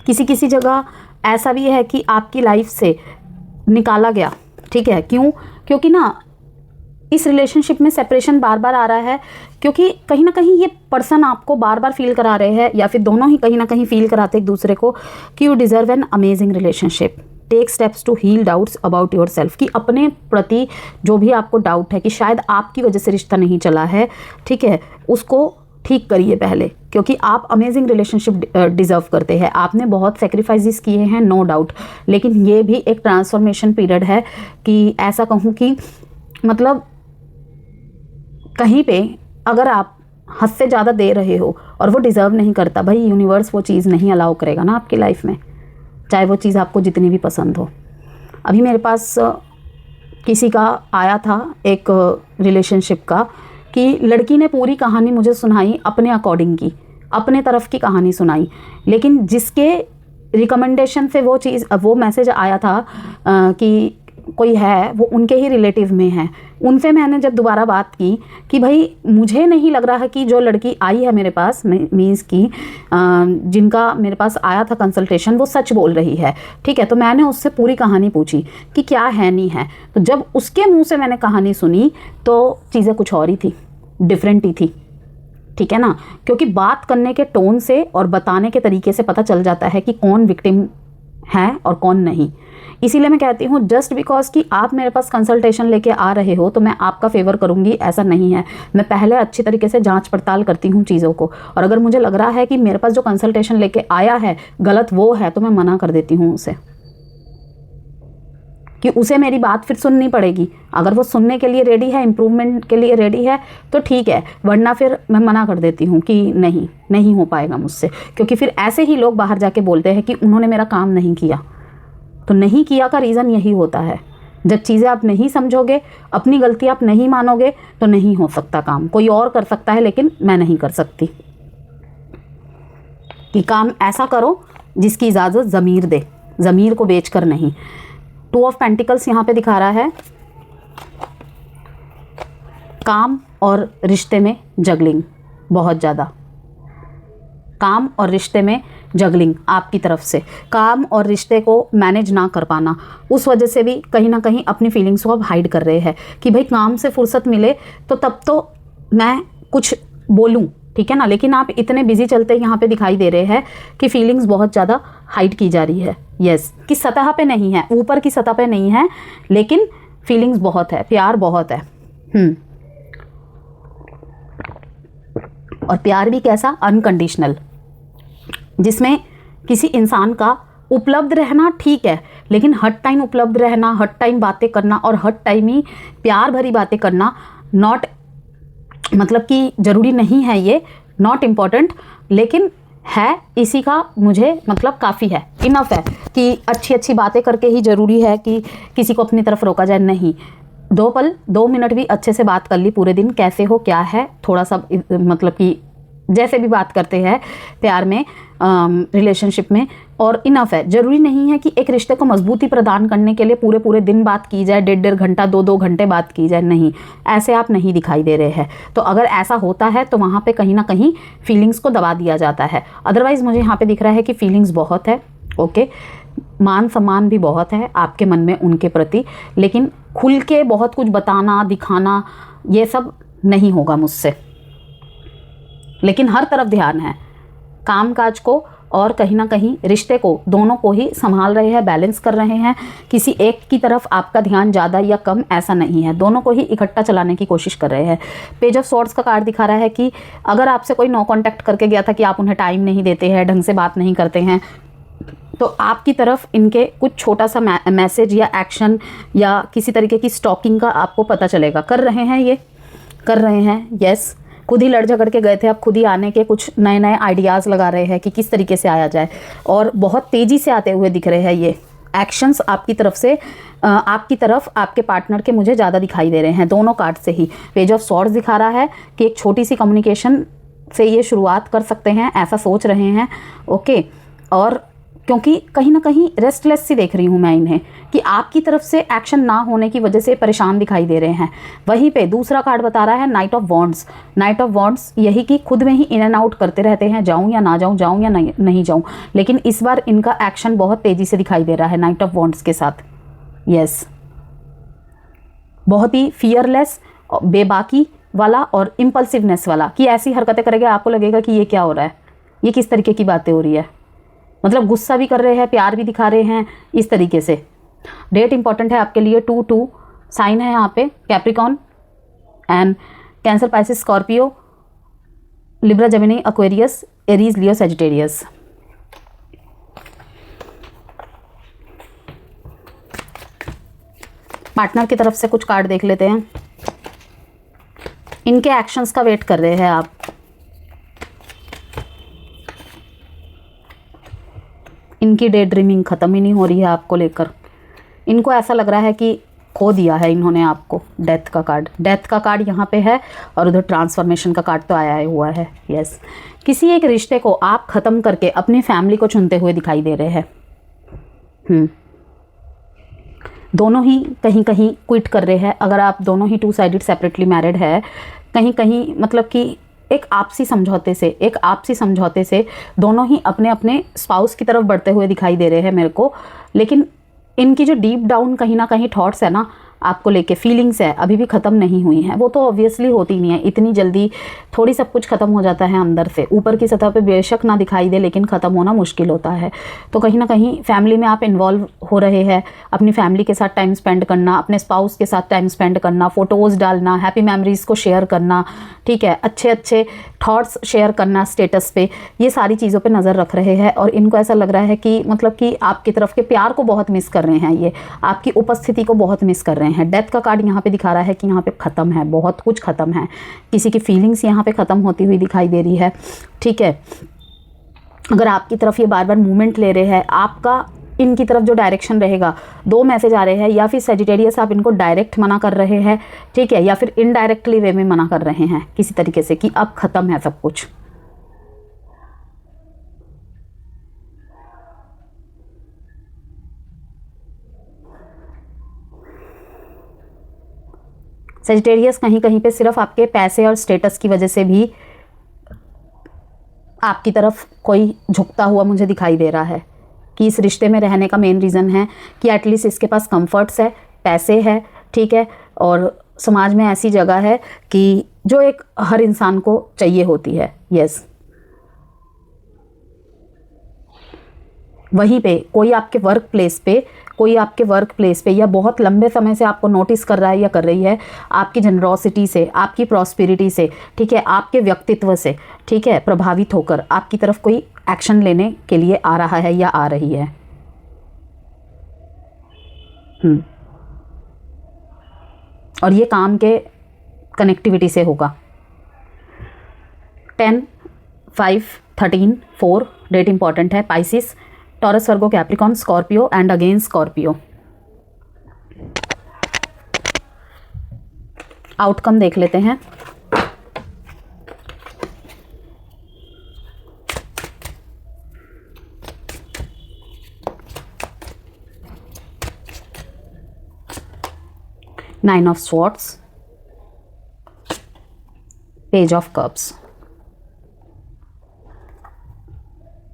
A: किसी किसी जगह ऐसा भी है कि आपकी लाइफ से निकाला गया, ठीक है, क्यों? क्योंकि ना इस रिलेशनशिप में सेपरेशन बार बार आ रहा है, क्योंकि कहीं ना कहीं ये पर्सन आपको बार बार फील करा रहे हैं, या फिर दोनों ही कहीं ना कहीं फील कराते एक दूसरे को कि you deserve an amazing relationship. Take steps to heal doubts about your self, कि अपने प्रति जो भी आपको डाउट है कि शायद आपकी वजह से रिश्ता नहीं चला है, ठीक है, उसको ठीक करिए पहले, क्योंकि आप अमेजिंग रिलेशनशिप डिज़र्व करते हैं। आपने बहुत सेक्रीफाइसेस किए हैं, नो डाउट, लेकिन ये भी एक ट्रांसफॉर्मेशन पीरियड है कि ऐसा कहूँ कि मतलब कहीं पे अगर आप हद से ज़्यादा दे रहे हो और वो डिज़र्व नहीं करता, भाई यूनिवर्स वो चीज़ नहीं अलाउ करेगा ना आपकी लाइफ में, चाहे वो चीज़ आपको जितनी भी पसंद हो। अभी मेरे पास किसी का आया था एक रिलेशनशिप का, कि लड़की ने पूरी कहानी मुझे सुनाई अपने अकॉर्डिंग की, अपने तरफ की कहानी सुनाई, लेकिन जिसके रिकमेंडेशन से वो मैसेज आया था कि कोई है वो उनके ही रिलेटिव में है, उनसे मैंने जब दोबारा बात की कि भाई मुझे नहीं लग रहा है कि जो लड़की आई है मेरे पास, मीन्स की जिनका मेरे पास आया था कंसल्टेशन, वो सच बोल रही है, ठीक है। तो मैंने उससे पूरी कहानी पूछी कि क्या है नहीं है, तो जब उसके मुंह से मैंने कहानी सुनी तो चीज़ें कुछ और ही थी, डिफरेंट ही थी, ठीक है ना, क्योंकि बात करने के टोन से और बताने के तरीके से पता चल जाता है कि कौन विक्टिम है और कौन नहीं। इसीलिए मैं कहती हूँ जस्ट बिकॉज कि आप मेरे पास कंसल्टेशन लेके आ रहे हो तो मैं आपका फेवर करूँगी, ऐसा नहीं है। मैं पहले अच्छी तरीके से जांच पड़ताल करती हूँ चीज़ों को, और अगर मुझे लग रहा है कि मेरे पास जो कंसल्टेशन लेके आया है गलत वो है, तो मैं मना कर देती हूँ उसे, कि उसे मेरी बात फिर सुननी पड़ेगी। अगर वो सुनने के लिए रेडी है, इम्प्रूवमेंट के लिए रेडी है तो ठीक है, वरना फिर मैं मना कर देती हूँ कि नहीं हो पाएगा मुझसे, क्योंकि फिर ऐसे ही लोग बाहर जाके बोलते हैं कि उन्होंने मेरा काम नहीं किया। तो नहीं किया का रीज़न यही होता है, जब चीज़ें आप नहीं समझोगे, अपनी गलती आप नहीं मानोगे, तो नहीं हो सकता काम। कोई और कर सकता है लेकिन मैं नहीं कर सकती। कि काम ऐसा करो जिसकी इजाज़त ज़मीर दे, ज़मीर को बेचकर नहीं। 2 ऑफ पेंटिकल्स यहाँ पे दिखा रहा है, काम और रिश्ते में जगलिंग, बहुत ज़्यादा काम और रिश्ते में जगलिंग आपकी तरफ से, काम और रिश्ते को मैनेज ना कर पाना, उस वजह से भी कहीं ना कहीं अपनी फीलिंग्स को आप हाइड कर रहे हैं कि भाई काम से फुर्सत मिले तो तब तो मैं कुछ बोलूं, ठीक है ना, लेकिन आप इतने बिजी चलते यहाँ पे दिखाई दे रहे हैं कि फीलिंग्स बहुत ज़्यादा हाइड की जा रही है। यस, कि सतह पे नहीं है, ऊपर की सतह पे नहीं है, लेकिन फीलिंग्स बहुत है, प्यार बहुत है। और प्यार भी कैसा, अनकंडीशनल, जिसमें किसी इंसान का उपलब्ध रहना ठीक है, लेकिन हर टाइम उपलब्ध रहना, हर टाइम बातें करना और हर टाइम ही प्यार भरी बातें करना, नॉट मतलब कि ज़रूरी नहीं है, ये नॉट इम्पॉर्टेंट, लेकिन है इसी का मुझे मतलब काफ़ी है, इनफ है कि अच्छी अच्छी बातें करके ही ज़रूरी है कि किसी को अपनी तरफ रोका जाए। नहीं, 2 पल 2 मिनट भी अच्छे से बात कर ली पूरे दिन, कैसे हो, क्या है, थोड़ा सा मतलब कि जैसे भी बात करते हैं प्यार में, रिलेशनशिप में, और इनफ है। ज़रूरी नहीं है कि एक रिश्ते को मजबूती प्रदान करने के लिए पूरे दिन बात की जाए, 1.5 घंटा 2 घंटे बात की जाए, नहीं, ऐसे आप नहीं दिखाई दे रहे हैं। तो अगर ऐसा होता है तो वहाँ पे कहीं ना कहीं फीलिंग्स को दबा दिया जाता है। अदरवाइज़ मुझे यहाँ पे दिख रहा है कि फीलिंग्स बहुत है, ओके, मान सम्मान भी बहुत है आपके मन में उनके प्रति, लेकिन खुल के बहुत कुछ बताना, दिखाना, ये सब नहीं होगा मुझसे। लेकिन हर तरफ ध्यान है, कामकाज को और कहीं ना कहीं रिश्ते को, दोनों को ही संभाल रहे हैं, बैलेंस कर रहे हैं। किसी एक की तरफ आपका ध्यान ज़्यादा या कम ऐसा नहीं है, दोनों को ही इकट्ठा चलाने की कोशिश कर रहे हैं। पेज ऑफ स्वॉर्ड्स का कार्ड दिखा रहा है कि अगर आपसे कोई नो कॉन्टैक्ट करके गया था कि आप उन्हें टाइम नहीं देते हैं, ढंग से बात नहीं करते हैं, तो आपकी तरफ इनके कुछ छोटा सा मैसेज या एक्शन या किसी तरीके की स्टॉकिंग का आपको पता चलेगा। कर रहे हैं, ये कर रहे हैं, यस, खुद ही लड़ झगड़ के गए थे, अब खुद ही आने के कुछ नए आइडियाज़ लगा रहे हैं कि किस तरीके से आया जाए, और बहुत तेज़ी से आते हुए दिख रहे हैं ये एक्शंस आपकी तरफ से, आपकी तरफ आपके पार्टनर के मुझे ज़्यादा दिखाई दे रहे हैं, दोनों कार्ड से ही। पेज ऑफ स्वॉर्ड्स दिखा रहा है कि एक छोटी सी कम्युनिकेशन से ये शुरुआत कर सकते हैं, ऐसा सोच रहे हैं। ओके, और क्योंकि कहीं ना कहीं रेस्टलेस सी देख रही हूँ मैं इन्हें, कि आपकी तरफ से एक्शन ना होने की वजह से परेशान दिखाई दे रहे हैं। वहीं पे दूसरा कार्ड बता रहा है night of wands. Night of wands यही कि खुद में ही इन एंड आउट करते रहते हैं, जाऊँ या ना जाऊँ, जाऊँ या नहीं जाऊँ, लेकिन इस बार इनका एक्शन बहुत तेज़ी से दिखाई दे रहा है नाइट ऑफ वॉन्ड्स के साथ। यस, बहुत ही फियरलेस, बेबाकी वाला और इम्पल्सिवनेस वाला, कि ऐसी हरकतें करेंगे आपको लगेगा कि ये क्या हो रहा है, ये किस तरीके की बातें हो रही है, मतलब गुस्सा भी कर रहे हैं, प्यार भी दिखा रहे हैं, इस तरीके से। डेट इंपॉर्टेंट है आपके लिए 2/2, साइन है यहाँ पे Capricorn and cancer, Pisces, Scorpio, Libra, Gemini, Aquarius, Aries, Leo, Sagittarius. Partner की तरफ से कुछ कार्ड देख लेते हैं। इनके एक्शंस का वेट कर रहे हैं आप। इनकी डे ड्रीमिंग ख़त्म ही नहीं हो रही है आपको लेकर। इनको ऐसा लग रहा है कि खो दिया है इन्होंने आपको। डेथ का कार्ड, डेथ का कार्ड यहाँ पे है और उधर ट्रांसफॉर्मेशन का कार्ड तो आया हुआ है। यस, किसी एक रिश्ते को आप ख़त्म करके अपनी फैमिली को चुनते हुए दिखाई दे रहे हैं। दोनों ही कहीं कहीं क्विट कर रहे हैं। अगर आप दोनों ही 2 साइडेड सेपरेटली मैरिड है, कहीं कहीं मतलब कि एक आपसी समझौते से दोनों ही अपने अपने स्पाउस की तरफ बढ़ते हुए दिखाई दे रहे हैं मेरे को। लेकिन इनकी जो डीप डाउन कहीं ना कहीं थॉट्स है ना आपको लेके, फीलिंग्स है, अभी भी ख़त्म नहीं हुई हैं। वो तो ऑब्वियसली होती नहीं है इतनी जल्दी, थोड़ी सब कुछ ख़त्म हो जाता है अंदर से। ऊपर की सतह पे बेशक ना दिखाई दे, लेकिन ख़त्म होना मुश्किल होता है। तो कहीं ना कहीं फैमिली में आप इन्वॉल्व हो रहे हैं, अपनी फैमिली के साथ टाइम स्पेंड करना, अपने स्पाउस के साथ टाइम स्पेंड करना, फ़ोटोज़ डालना, हैप्पी मेमोरीज़ को शेयर करना, ठीक है, अच्छे अच्छे थॉट्स शेयर करना स्टेटस पे, ये सारी चीज़ों पे नज़र रख रहे हैं। और इनको ऐसा लग रहा है कि मतलब कि आपकी तरफ के प्यार को बहुत मिस कर रहे हैं, ये आपकी उपस्थिति को बहुत मिस कर रहे हैं। डेथ का कार्ड यहाँ पे दिखा रहा है कि यहाँ पे ख़त्म है, बहुत कुछ ख़त्म है। किसी की फीलिंग्स यहाँ पे ख़त्म होती हुई दिखाई दे रही है, ठीक है। अगर आपकी तरफ ये बार बार मूवमेंट ले रहे हैं, आपका इनकी तरफ जो डायरेक्शन रहेगा, 2 मैसेज आ रहे हैं। या फिर सजिटेरियस आप इनको डायरेक्ट मना कर रहे हैं, ठीक है, या फिर इनडायरेक्टली वे में मना कर रहे हैं किसी तरीके से कि अब ख़त्म है सब कुछ। सजिटेरियस कहीं कहीं पे सिर्फ आपके पैसे और स्टेटस की वजह से भी आपकी तरफ कोई झुकता हुआ मुझे दिखाई दे रहा है, कि इस रिश्ते में रहने का मेन रीज़न है कि एटलीस्ट इसके पास कंफर्ट्स है, पैसे है, ठीक है, और समाज में ऐसी जगह है कि जो एक हर इंसान को चाहिए होती है। यस, वहीं पे कोई आपके वर्क प्लेस पे या बहुत लंबे समय से आपको नोटिस कर रहा है या कर रही है, आपकी जनरॉसिटी से, आपकी प्रॉस्पेरिटी से, ठीक है, आपके व्यक्तित्व से, ठीक है, प्रभावित होकर आपकी तरफ कोई एक्शन लेने के लिए आ रहा है या आ रही है। और ये काम के कनेक्टिविटी से होगा। 10, 5, 13, 4 डेट इंपॉर्टेंट है। Pisces, taurus, Virgo, Capricorn, Scorpio and again Scorpio. Outcome देख लेते हैं। Nine of swords, page of cups,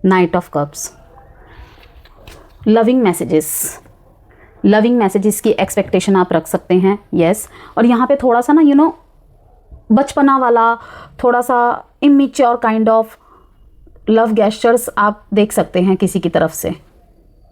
A: night of cups. Loving messages की एक्सपेक्टेशन आप रख सकते हैं। यस, और यहाँ पे थोड़ा सा ना बचपना वाला, थोड़ा सा immature kind of love gestures आप देख सकते हैं किसी की तरफ से,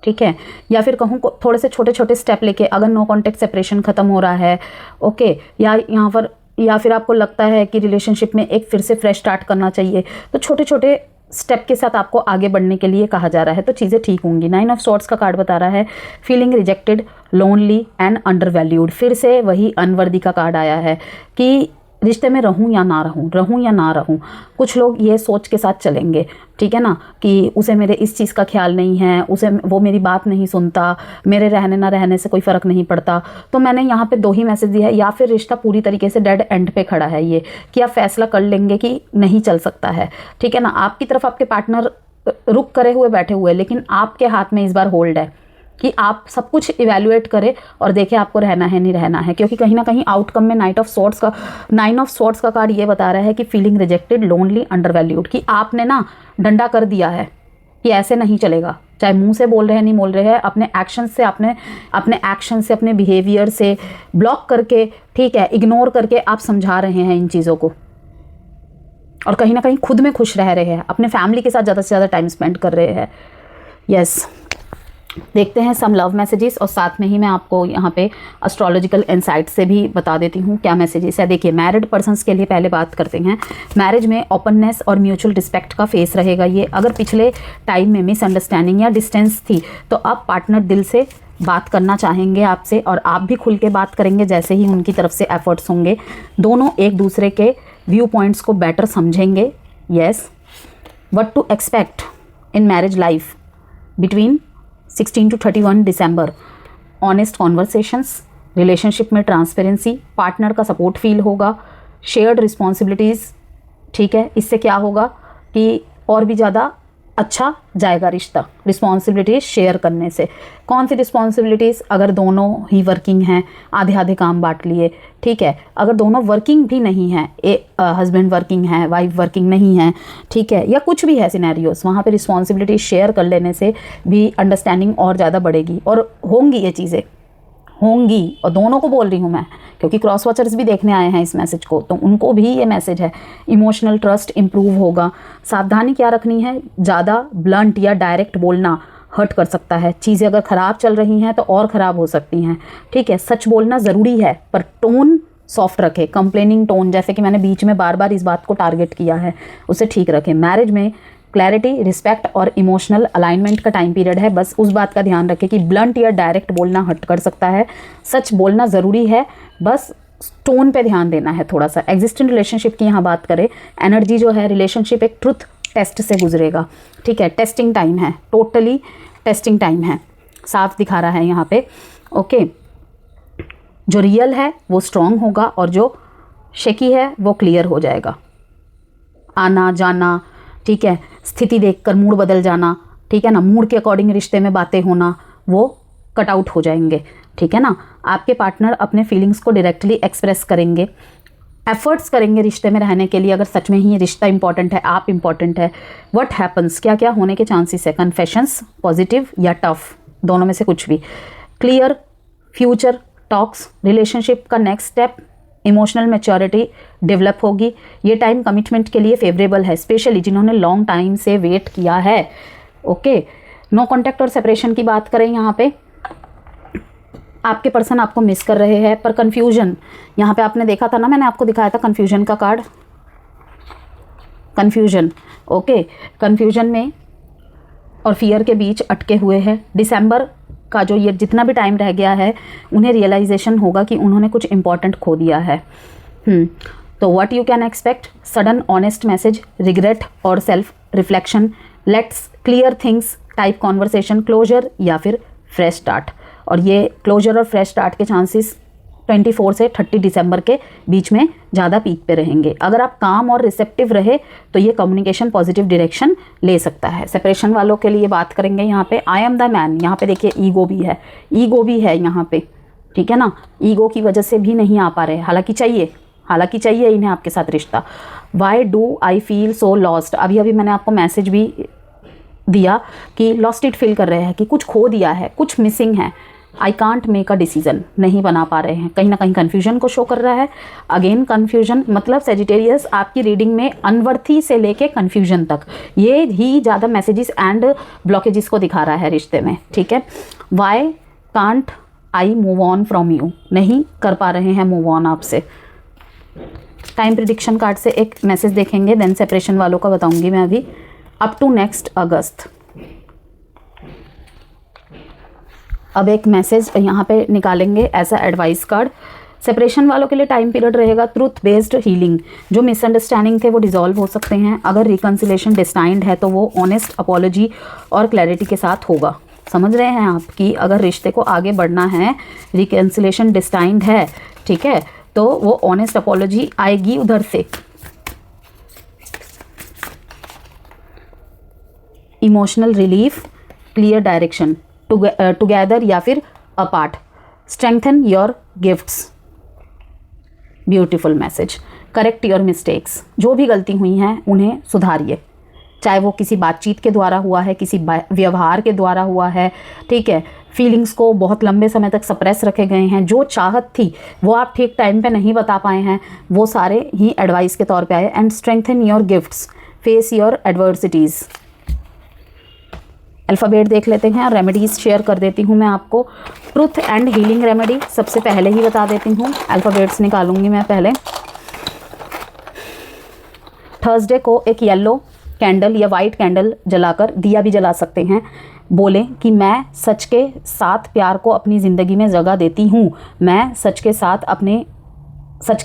A: ठीक है। या फिर कहूँ थोड़े से छोटे छोटे स्टेप लेके, अगर नो कॉन्टेक्ट सेपरेशन ख़त्म हो रहा है, ओके, या फिर आपको लगता है कि रिलेशनशिप में एक फिर से फ्रेश स्टार्ट करना चाहिए, तो छोटे छोटे स्टेप के साथ आपको आगे बढ़ने के लिए कहा जा रहा है, तो चीज़ें ठीक होंगी। 9 ऑफ स्वॉर्ड्स का कार्ड बता रहा है feeling rejected, lonely and under valued. फिर से वही अनवर्दी का कार्ड आया है कि रिश्ते में रहूं या ना रहूं, कुछ लोग ये सोच के साथ चलेंगे, ठीक है ना, कि उसे मेरे इस चीज़ का ख्याल नहीं है, उसे वो मेरी बात नहीं सुनता, मेरे रहने ना रहने से कोई फ़र्क नहीं पड़ता। तो मैंने यहाँ पे 2 ही मैसेज दिया है, या फिर रिश्ता पूरी तरीके से डेड एंड पे खड़ा है ये, कि आप फैसला कर लेंगे कि नहीं चल सकता है, ठीक है ना। आपकी तरफ आपके पार्टनर रुक करे हुए बैठे हुए, लेकिन आपके हाथ में इस बार होल्ड है कि आप सब कुछ इवैल्यूएट करें और देखें आपको रहना है नहीं रहना है, क्योंकि कहीं ना कहीं आउटकम में 9 ऑफ स्वॉर्ड्स का कार्ड ये बता रहा है कि फीलिंग रिजेक्टेड, लोनली, अंडरवैल्यूड, कि आपने ना डंडा कर दिया है कि ऐसे नहीं चलेगा, चाहे मुंह से बोल रहे हैं नहीं बोल रहे हैं, अपने एक्शन से अपने बिहेवियर से ब्लॉक करके, ठीक है, इग्नोर करके आप समझा रहे हैं इन चीज़ों को, और कहीं ना कहीं खुद में खुश रह रहे हैं, अपने फैमिली के साथ ज़्यादा से ज़्यादा टाइम स्पेंड कर रहे हैं। यस, देखते हैं सम लव मैसेजेस, और साथ में ही मैं आपको यहाँ पे एस्ट्रोलॉजिकल इंसाइट से भी बता देती हूँ क्या मैसेजेस है। देखिए, मैरिड पर्सन्स के लिए पहले बात करते हैं। मैरिज में ओपननेस और म्यूचुअल रिस्पेक्ट का फेस रहेगा ये। अगर पिछले टाइम में मिसअंडरस्टैंडिंग या डिस्टेंस थी, तो अब पार्टनर दिल से बात करना चाहेंगे आपसे, और आप भी खुल के बात करेंगे जैसे ही उनकी तरफ से एफर्ट्स होंगे। दोनों एक दूसरे के व्यू पॉइंट्स को बेटर समझेंगे। Yes, what to expect in marriage life between 16 to 31 December. Honest conversations, relationship में ट्रांसपेरेंसी, पार्टनर का सपोर्ट फील होगा, शेयर्ड रिस्पॉन्सिबिलिटीज़, ठीक है। इससे क्या होगा कि और भी ज़्यादा अच्छा जाएगा रिश्ता, रिस्पॉन्सिबिलिटीज़ शेयर करने से। कौन सी रिस्पॉन्सिबिलिटीज़? अगर दोनों ही वर्किंग हैं, आधे आधे काम बांट लिए, ठीक है। अगर दोनों वर्किंग भी नहीं हैं, हस्बैंड वर्किंग है, वाइफ वर्किंग नहीं है, ठीक है, या कुछ भी है सिनेरियोस, वहाँ पे रिस्पॉन्सिबिलिटी शेयर कर लेने से भी अंडरस्टैंडिंग और ज़्यादा बढ़ेगी, और होंगी ये चीज़ें होंगी। और दोनों को बोल रही हूँ मैं, क्योंकि क्रॉस वॉचर्स भी देखने आए हैं इस मैसेज को, तो उनको भी ये मैसेज है। इमोशनल ट्रस्ट इंप्रूव होगा। सावधानी क्या रखनी है? ज़्यादा ब्लंट या डायरेक्ट बोलना हर्ट कर सकता है। चीज़ें अगर ख़राब चल रही हैं तो और ख़राब हो सकती हैं, ठीक है। सच बोलना ज़रूरी है, पर टोन सॉफ्ट रखे। कंप्लेनिंग टोन, जैसे कि मैंने बीच में बार बार इस बात को टारगेट किया है, उसे ठीक रखें। मैरिज में क्लैरिटी, रिस्पेक्ट और इमोशनल अलाइनमेंट का टाइम पीरियड है। बस उस बात का ध्यान रखें कि ब्लंट या डायरेक्ट बोलना हर्ट कर सकता है। सच बोलना ज़रूरी है, बस टोन पे ध्यान देना है थोड़ा सा। एग्जिस्टिंग रिलेशनशिप की यहाँ बात करें, एनर्जी जो है, रिलेशनशिप एक ट्रुथ टेस्ट से गुजरेगा, ठीक है। टेस्टिंग टाइम है, टोटली टेस्टिंग टाइम है, साफ दिखा रहा है यहाँ पे। ओके, जो रियल है वो स्ट्रॉन्ग होगा, और जो शेकी है वो क्लियर हो जाएगा। आना जाना, ठीक है, स्थिति देखकर मूड बदल जाना, ठीक है ना, मूड के अकॉर्डिंग रिश्ते में बातें होना, वो कट आउट हो जाएंगे, ठीक है ना। आपके पार्टनर अपने फीलिंग्स को डायरेक्टली एक्सप्रेस करेंगे, एफर्ट्स करेंगे रिश्ते में रहने के लिए। अगर सच में ही रिश्ता इंपॉर्टेंट है, आप इंपॉर्टेंट है। व्हाट हैपन्स, क्या क्या होने के चांसेस है? कन्फेशंस, पॉजिटिव या टफ, दोनों में से कुछ भी। क्लियर फ्यूचर टॉक्स, रिलेशनशिप का next step, emotional maturity develop होगी। ये टाइम कमिटमेंट के लिए फेवरेबल है, स्पेशली जिन्होंने लॉन्ग टाइम से वेट किया है। ओके, नो कॉन्टैक्ट और सेपरेशन की बात करें, यहाँ पे आपके पर्सन आपको मिस कर रहे हैं, पर कन्फ्यूजन, यहाँ पे आपने देखा था ना, मैंने आपको दिखाया था कन्फ्यूजन का कार्ड, कन्फ्यूजन। ओके, कन्फ्यूजन में और फियर के बीच अटके हुए हैं। दिसंबर का जो ये जितना भी टाइम रह गया है, उन्हें रियलाइजेशन होगा कि उन्होंने कुछ इंपॉर्टेंट खो दिया है। तो what you can expect? Sudden honest message, regret और self reflection, let's clear things type conversation, closure या फिर फ्रेश स्टार्ट। और ये क्लोजर और फ्रेश स्टार्ट के चांसेस 24 से 30 दिसंबर के बीच में ज़्यादा पीक पे रहेंगे। अगर आप काम और रिसेप्टिव रहे तो ये कम्युनिकेशन पॉजिटिव डायरेक्शन ले सकता है। सेपरेशन वालों के लिए बात करेंगे, यहाँ पे आई एम द मैन, यहाँ पे देखिए ईगो भी है, यहाँ पे, ठीक है ना। ईगो की वजह से भी नहीं आ पा रहे, हालांकि चाहिए इन्हें आपके साथ रिश्ता। Why do I feel so lost, अभी अभी मैंने आपको मैसेज भी दिया कि लॉस्ट इट फील कर रहे हैं, कि कुछ खो दिया है, कुछ मिसिंग है। I can't make a decision, नहीं बना पा रहे हैं, कहीं ना कहीं कन्फ्यूजन को शो कर रहा है। अगेन कन्फ्यूजन, मतलब सेजिटेरियस आपकी रीडिंग में अनवर्थी से लेके कन्फ्यूजन तक ये ही ज़्यादा मैसेजेस एंड ब्लॉकेजेस को दिखा रहा है रिश्ते में, ठीक है। Why can't I move on from you, नहीं कर पा रहे हैं मूव ऑन आपसे। टाइम प्रिडिक्शन कार्ड से एक मैसेज देखेंगे, देन सेपरेशन वालों का बताऊंगी मैं अभी। अप टू नेक्स्ट अगस्त, अब एक मैसेज यहाँ पे निकालेंगे as a advice card. Separation वालों के लिए टाइम पीरियड रहेगा ट्रूथ बेस्ड हीलिंग। जो मिसअंडरस्टैंडिंग थे वो डिसॉल्व हो सकते हैं। अगर रिकन्सिलेशन डिस्टाइंड है तो वो ऑनेस्ट अपॉलॉजी और क्लैरिटी के साथ होगा। समझ रहे हैं आप कि अगर रिश्ते को आगे बढ़ना है, रिकन्सिलेशन डिस्टाइंड है, ठीक है, तो वो ऑनेस्ट अपॉलॉजी आएगी उधर से। Emotional relief, clear direction, together या फिर apart, strengthen your gifts, beautiful message, correct your mistakes. जो भी गलती हुई हैं उन्हें सुधारिए, चाहे वो किसी बातचीत के द्वारा हुआ है, किसी व्यवहार के द्वारा हुआ है, ठीक है। फीलिंग्स को बहुत लंबे समय तक सप्रेस रखे गए हैं। जो चाहत थी वो आप ठीक टाइम पे नहीं बता पाए हैं, वो सारे ही एडवाइस के तौर पे आए। And strengthen your gifts, face your adversities. Alphabet देख लेते हैं और रेमेडीज़ शेयर कर देती हूँ मैं आपको। ट्रुथ एंड हीलिंग रेमेडी सबसे पहले ही बता देती हूँ। अल्फ़ाबेट्स निकालूंगी मैं पहले। थर्सडे को एक येलो कैंडल या वाइट कैंडल जलाकर, दिया भी जला सकते हैं, बोलें कि मैं सच के साथ प्यार को अपनी ज़िंदगी में जगह देती हूँ। मैं सच के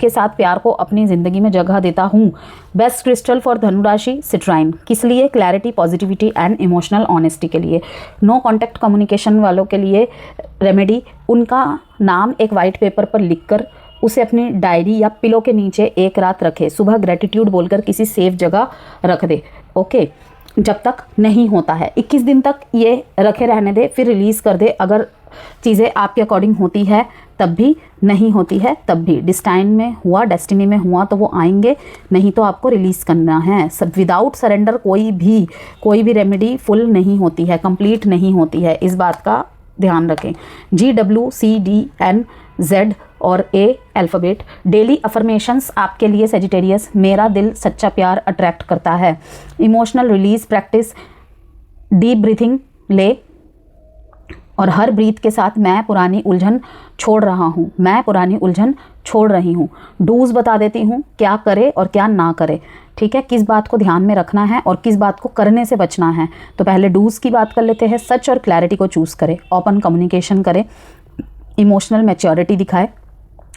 A: साथ प्यार को अपनी ज़िंदगी में जगह देता हूँ। बेस्ट क्रिस्टल फॉर धनुराशि सिट्राइन। किस लिए? Clarity, positivity and emotional honesty के लिए। नो कॉन्टैक्ट कम्युनिकेशन वालों के लिए रेमेडी, उनका नाम एक वाइट पेपर पर लिखकर उसे अपनी डायरी या पिलो के नीचे एक रात रखे। सुबह ग्रेटिट्यूड बोलकर किसी सेफ जगह रख दे। ओके, जब तक नहीं होता है 21 दिन तक ये रखे रहने दे, फिर रिलीज़ कर दे। अगर चीज़ें आपके अकॉर्डिंग होती है तब भी, नहीं होती है तब भी। डिस्टाइन में हुआ, डेस्टिनी में हुआ तो वो आएंगे, नहीं तो आपको रिलीज़ करना है। सब विदाउट सरेंडर कोई भी रेमेडी फुल नहीं होती है, कंप्लीट नहीं होती है, इस बात का ध्यान रखें। GWCDNZ और A अल्फ़ाबेट। डेली अफर्मेशंस आपके लिए सेजिटेरियस। मेरा दिल सच्चा प्यार अट्रैक्ट करता है। Emotional release practice, deep breathing ले और हर ब्रीथ के साथ मैं पुरानी उलझन छोड़ रहा हूँ, मैं पुरानी उलझन छोड़ रही हूँ। डूज बता देती हूँ, क्या करे और क्या ना करे, ठीक है, किस बात को ध्यान में रखना है और किस बात को करने से बचना है। तो पहले डूज की बात कर लेते हैं। सच और क्लैरिटी को चूज़ करें, ओपन कम्युनिकेशन करें, इमोशनल मैच्योरिटी दिखाए,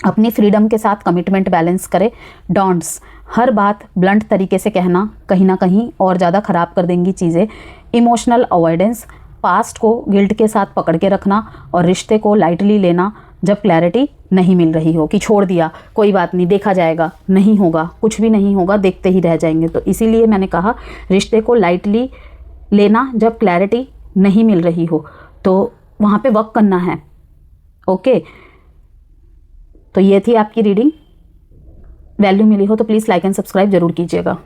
A: अपनी फ्रीडम के साथ कमिटमेंट बैलेंस करें। डोंट्स, हर बात ब्लंट तरीके से कहना कहीं ना कहीं और ज़्यादा ख़राब कर देंगी चीज़ें। इमोशनल अवॉइडेंस, पास्ट को गिल्ट के साथ पकड़ के रखना और रिश्ते को लाइटली लेना जब क्लैरिटी नहीं मिल रही हो, कि छोड़ दिया, कोई बात नहीं, देखा जाएगा, नहीं होगा, कुछ भी नहीं होगा, देखते ही रह जाएंगे। तो इसीलिए मैंने कहा रिश्ते को लाइटली लेना जब क्लैरिटी नहीं मिल रही हो, तो वहाँ पे वर्क करना है। ओके, तो ये थी आपकी रीडिंग। वैल्यू मिली हो तो प्लीज़ लाइक एंड सब्सक्राइब ज़रूर कीजिएगा।